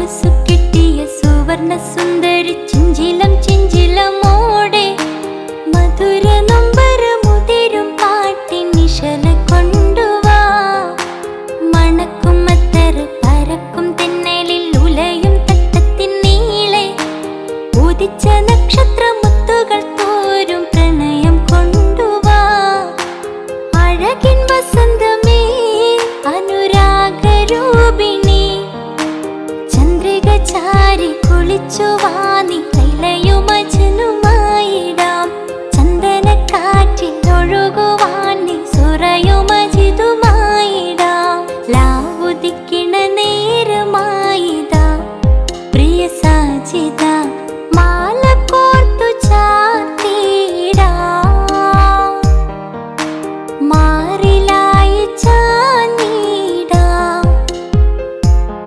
മിനുസുകിട്ടിയ സുവർണ സുന്ദരി ചിഞ്ചിലം ചിഞ്ചിലമോടെ മധുര നൊമ്പരമുതിരും പാട്ടിൻ നിശല കൊണ്ടുവാ. മണക്കും മത്തറ് പരക്കും തെന്നലിൽ ഉലയും തട്ടത്തിൻ നീളെ ഉദിച്ച നക്ഷത്രമുത്തുകൾ തോരും പ്രണയം കൊണ്ടുവാ. അഴകിൻ വസന്തമേ അനുരാഗരൂപിണി ചന്ദ്രിക ചാരി കുളിച്ചുവാ.